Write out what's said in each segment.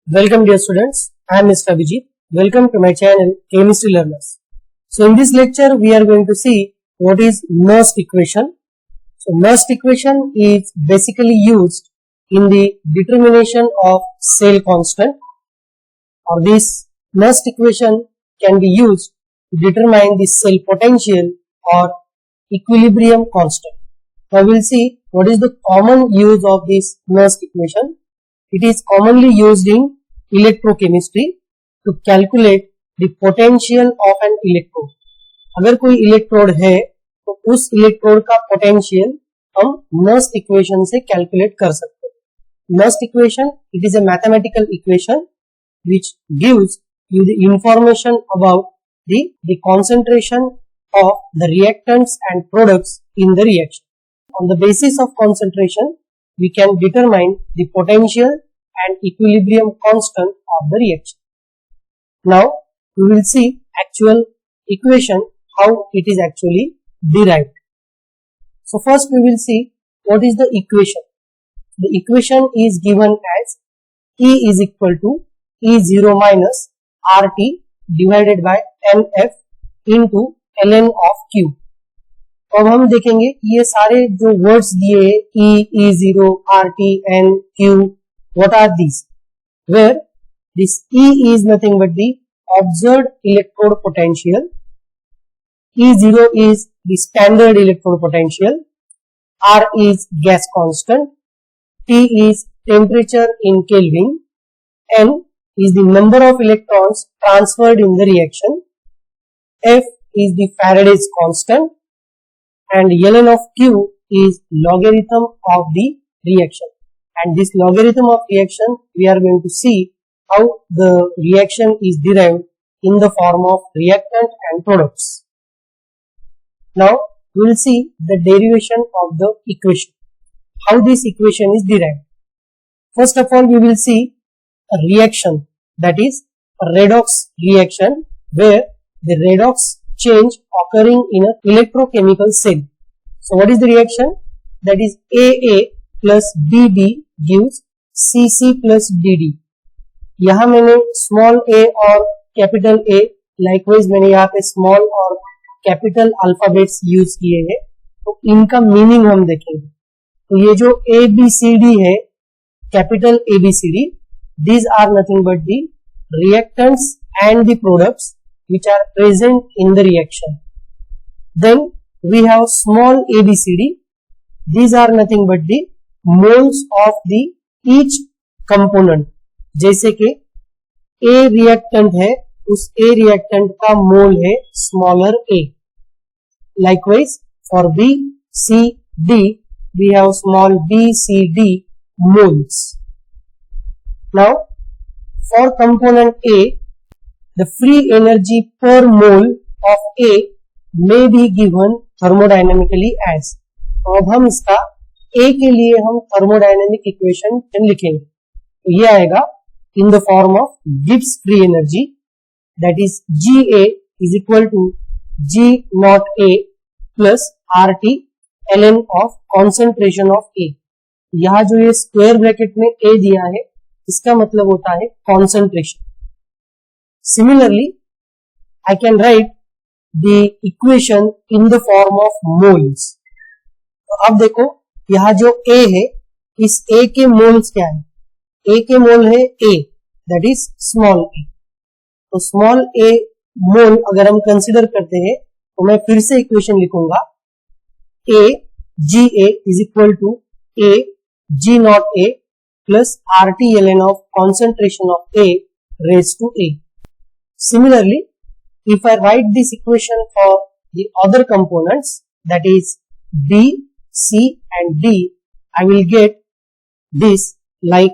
Welcome dear students, I am Mr. Abhijit. Welcome to my channel Chemistry Learners. So in this lecture we are going to see what is Nernst equation. So Nernst equation is basically used in the determination of cell constant, or this Nernst equation can be used to determine the cell potential or equilibrium constant. Now we will see what is the common use of this Nernst equation. It is commonly used in electrochemistry to calculate the potential of an electrode. अगर कोई electrode है तो उस electrode का potential हम Nernst equation से calculate कर सकते हैं. Nernst equation, it is a mathematical equation which gives you the information about the concentration of the reactants and products in the reaction. On the basis of concentration, we can determine the potential and equilibrium constant of the reaction. Now, we will see actual equation, how it is actually derived. So, first we will see what is the equation. The equation is given as E is equal to E0 minus RT divided by NF into ln of Q. अब हम देखेंगे ये सारे जो words दिए E, E0, RT, N, Q, what are these? Where this E is nothing but the observed electrode potential, E0 is the standard electrode potential, R is gas constant, T is temperature in Kelvin, N is the number of electrons transferred in the reaction, F is the Faraday's constant, and ln of Q is logarithm of the reaction. And this logarithm of reaction, we are going to see how the reaction is derived in the form of reactant and products. Now, we will see the derivation of the equation, how this equation is derived. First of all, we will see a reaction, that is a redox reaction, where the redox change occurring in an electrochemical cell. So what is the reaction? That is AA plus BB gives CC plus DD. यहाँ मैंने small a और capital A, likewise मैंने यहाँ पे small और capital alphabets use किए हैं, तो इनका मीनिंग हम देखेंगे. तो ये जो ABCD है, capital ABCD, these are nothing but the reactants and the products which are present in the reaction. Then we have small ABCD, these are nothing but the moles of the each component. जैसे कि A reactant है, उस A reactant का मोल है smaller a. Likewise for B, C, D, we have small b, c, d moles. Now for component A, the free energy per mole of A may be given thermodynamically as. अब हम इसका A के लिए हम thermodynamic equation लिखेंगे, तो ये आएगा in the form of Gibbs free energy, that is GA is equal to G naught A plus RT ln of concentration of A. यहाँ जो ये स्क्वायर ब्रैकेट में A दिया है, इसका मतलब होता है concentration. Similarly, I can write the equation in the form of moles. तो अब देखो यहाँ जो A है, इस A के मोल्स क्या है? A के मोल है A, that is small a. तो small a मोल अगर हम कंसिडर करते हैं, तो मैं फिर से इक्वेशन लिखूंगा A GA is equal to A G naught A plus RT ln of concentration of A raised to A. Similarly, if I write this equation for the other components, that is B, C and D, I will get this like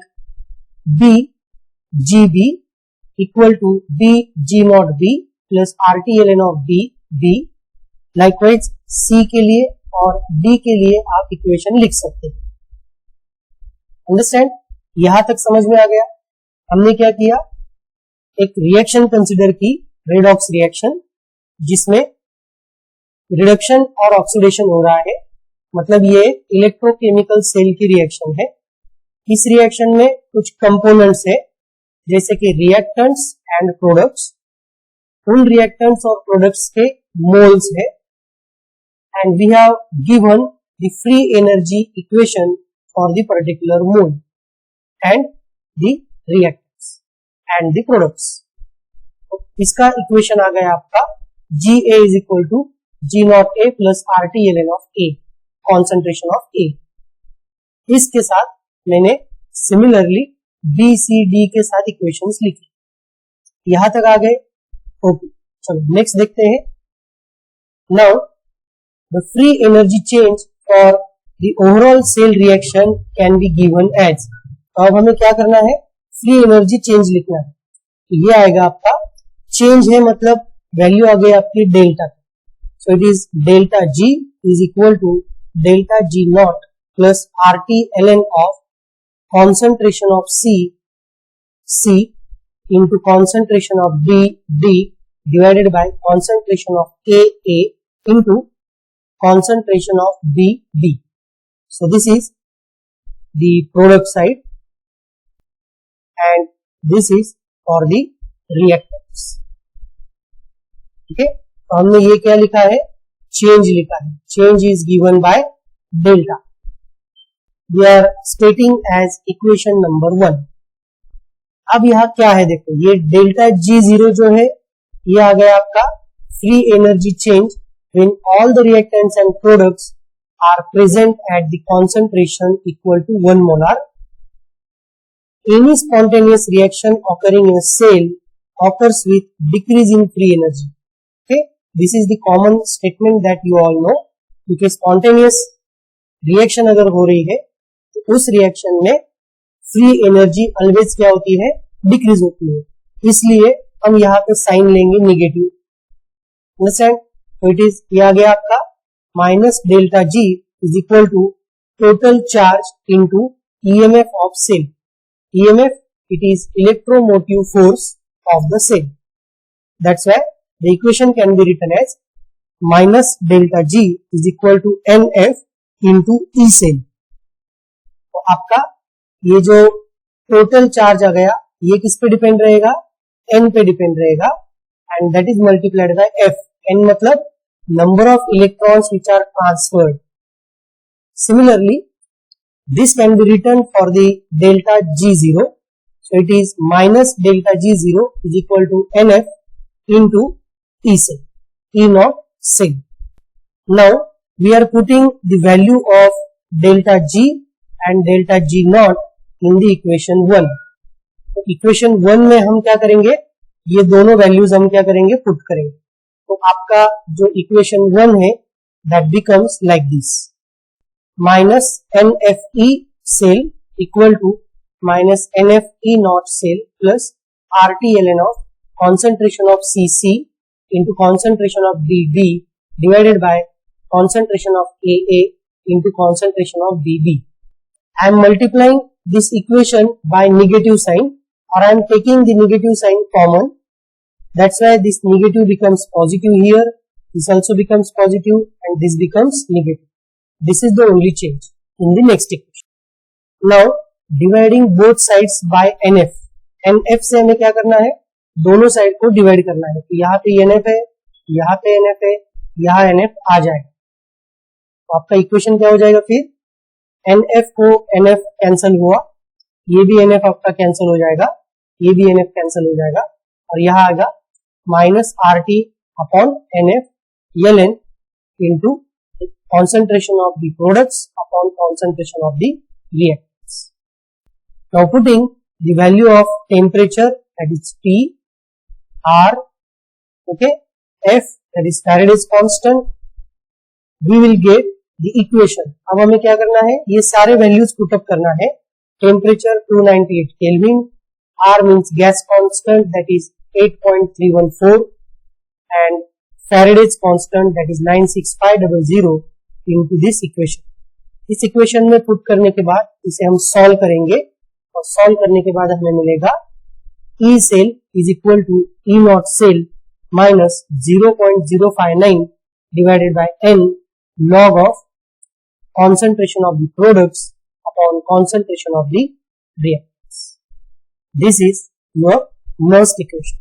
B GB equal to B G naught B plus RT ln of B B. Likewise C के लिए और D के लिए आप equation लिख सकते हैं. Understand? यहां तक समझ में आ गया? हमने क्या किया, एक रिएक्शन कंसिडर की, रेडॉक्स रिएक्शन, जिसमें रिडक्शन और ऑक्सीडेशन हो रहा है, मतलब ये इलेक्ट्रोकेमिकल सेल की रिएक्शन है. इस रिएक्शन में कुछ कंपोनेंट्स है जैसे कि रिएक्टेंट्स एंड प्रोडक्ट्स, उन रिएक्टेंट्स और प्रोडक्ट्स के मोल्स है, and we have given the free energy equation for the particular mole and the reactants and the products. तो इसका इक्वेशन आ गया आपका GA is equal to G0A plus RT ln of A, concentration of A। इसके साथ मैंने similarly BCD के साथ इक्वेशंस लिखी। यहां तक आ गए। ओके, चलो नेक्स्ट देखते हैं। Now the free energy change for the overall cell reaction can be given as. तो अब हमें क्या करना है, फ्री एनर्जी चेंज लिखना है। तो ये आएगा आपका चेंज है, मतलब वैल्यू आ गई आपकी delta. So it is delta G is equal to delta G not plus RT ln of concentration of C into concentration of D divided by concentration of AA into concentration of BB. So this is the product side and this is for the reactants. ठीक है, तो हमने ये क्या लिखा है, change लिखा है। Change is given by delta, we are stating as equation number 1। अब यहाँ क्या है, देखो ये डेल्टा G0 जो है ये आ गया आपका free energy change when all the reactants and products are present at the concentration equal to 1 molar. Any spontaneous reaction occurring in a cell occurs with decrease in free energy. Okay, this is the common statement that you all know, क्योंकि spontaneous reaction अगर हो रही है तो उस reaction में free energy always क्या होती है, डिक्रीज होती है। इसलिए हम यहाँ पे साइन लेंगे निगेटिव। अंडरस्टैंड? तो इट इज, ये आ गया आपका minus delta G is equal to total charge into EMF of cell. EMF it is electromotive force of the cell. That's why the equation can be written as minus delta G is equal to NF into E cell. तो आपका ये जो total charge आ गया ये किस पे depend रहेगा, N पे डिपेंड रहेगा, and that is multiplied by F। N मतलब number of electrons which are transferred. Similarly this can be written for the delta G0, so it is minus delta G0 is equal to NF into E cell, E not cell. Now we are putting the value of delta G and delta G naught in the equation 1। तो equation 1 में हम क्या करेंगे, ये दोनों values हम क्या करेंगे, पुट करेंगे। तो आपका जो इक्वेशन 1 है that becomes like this, minus NFE cell equal to minus NFE not cell plus RT ln of concentration of CC into concentration of DD divided by concentration of AA into concentration of BB। I am multiplying this equation by negative sign, or I am taking the negative sign common. That's why this negative becomes positive here, this also becomes positive, and this becomes negative. This is the only change in the next equation. Now dividing both sides by NF. NF से हमें क्या करना है, दोनों side को divide करना है। तो यहाँ पे NF है, यहाँ पे NF है, यहाँ NF आ जाएगा। तो आपका इक्वेशन क्या हो जाएगा फिर, NF को NF कैंसिल हुआ, ये भी NF आपका कैंसिल हो जाएगा, ये भी NF कैंसिल हो जाएगा, और यहाँ आएगा minus RT upon NF ln into concentration of the products upon concentration of the reactants. Now putting the value of temperature that is T, R, okay, F that is Faraday's constant, we will get the equation. अब हमें क्या करना है, ये सारे values put up करना है। Temperature 298 kelvin, R means gas constant that is 8.314 and Faraday's constant that is 96500 into this equation. इस इक्वेशन में पुट करने के बाद इसे हम सॉल्व करेंगे, और सॉल्व करने के बाद हमें मिलेगा E cell is equal to E not cell minus 0.059 divided by N log of concentration of the products upon concentration of the reactants. This is your Nernst equation.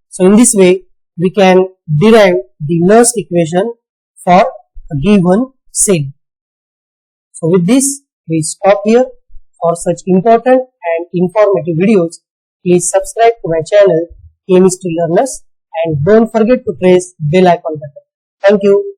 So in this way, we can derive the Nernst equation for a given cell. So with this, we stop here. For such important and informative videos, please subscribe to my channel Chemistry Learners and don't forget to press bell icon button. Thank you.